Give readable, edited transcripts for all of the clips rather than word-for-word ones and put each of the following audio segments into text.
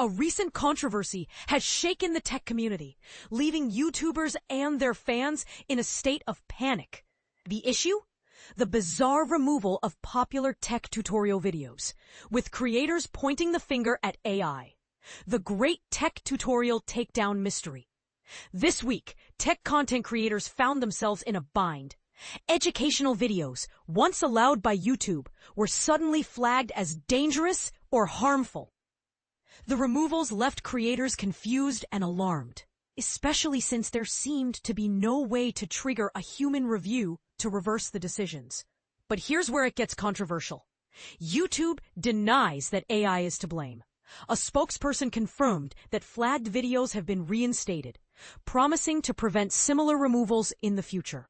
A recent controversy has shaken the tech community, leaving YouTubers and their fans in a state of panic. The issue? The bizarre removal of popular tech tutorial videos, with creators pointing the finger at AI. The great tech tutorial takedown mystery. This week, tech content creators found themselves in a bind. Educational videos, once allowed by YouTube, were suddenly flagged as dangerous or harmful. The removals left creators confused and alarmed, especially since there seemed to be no way to trigger a human review to reverse the decisions. But here's where it gets controversial. YouTube denies that AI is to blame. A spokesperson confirmed that flagged videos have been reinstated, promising to prevent similar removals in the future.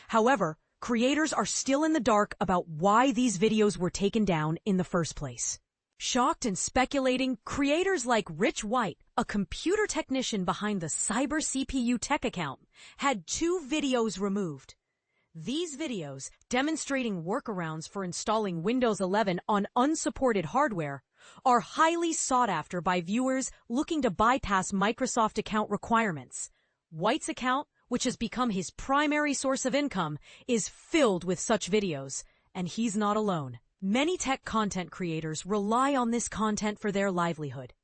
However, creators are still in the dark about why these videos were taken down in the first place. Shocked and speculating, creators like Rich White, a computer technician behind the Cyber CPU Tech account, had 2 videos removed. These videos, demonstrating workarounds for installing Windows 11 on unsupported hardware, are highly sought after by viewers looking to bypass Microsoft account requirements. White's account, which has become his primary source of income, is filled with such videos, and he's not alone. Many tech content creators rely on this content for their livelihood.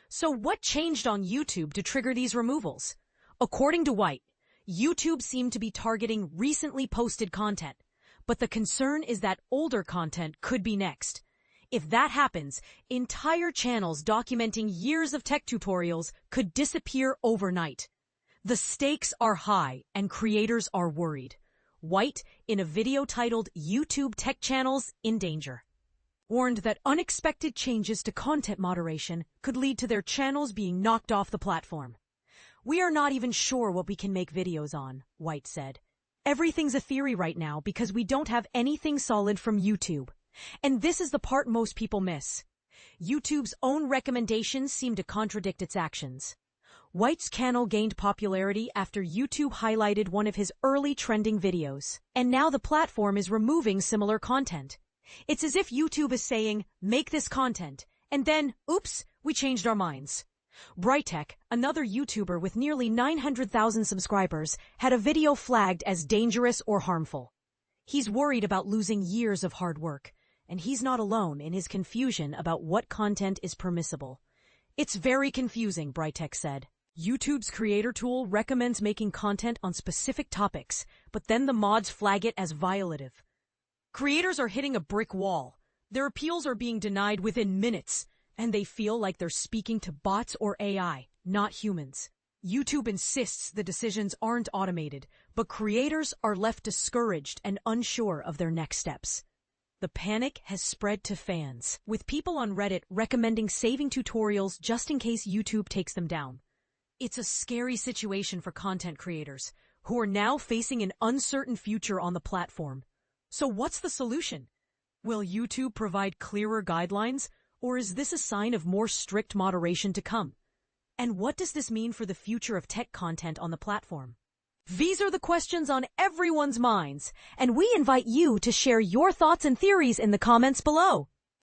So what changed on YouTube to trigger these removals? According to White, YouTube seemed to be targeting recently posted content, but the concern is that older content could be next. If that happens, entire channels documenting years of tech tutorials could disappear overnight. The stakes are high and creators are worried. White, in a video titled YouTube Tech Channels in Danger, warned that unexpected changes to content moderation could lead to their channels being knocked off the platform. "We are not even sure what we can make videos on," White said. "Everything's a theory right now because we don't have anything solid from YouTube. And this is the part most people miss. YouTube's own recommendations seem to contradict its actions." White's channel gained popularity after YouTube highlighted one of his early trending videos, and now the platform is removing similar content. It's as if YouTube is saying, "Make this content," and then, oops, we changed our minds. Brightech, another YouTuber with nearly 900,000 subscribers, had a video flagged as dangerous or harmful. He's worried about losing years of hard work, and he's not alone in his confusion about what content is permissible. "It's very confusing," Brightech said. YouTube's creator tool recommends making content on specific topics, but then the mods flag it as violative. Creators are hitting a brick wall. Their appeals are being denied within minutes, and they feel like they're speaking to bots or AI, not humans. YouTube insists the decisions aren't automated, but creators are left discouraged and unsure of their next steps. The panic has spread to fans, with people on Reddit recommending saving tutorials just in case YouTube takes them down. It's a scary situation for content creators, who are now facing an uncertain future on the platform. So what's the solution? Will YouTube provide clearer guidelines, or is this a sign of more strict moderation to come? And what does this mean for the future of tech content on the platform? These are the questions on everyone's minds, and we invite you to share your thoughts and theories in the comments below.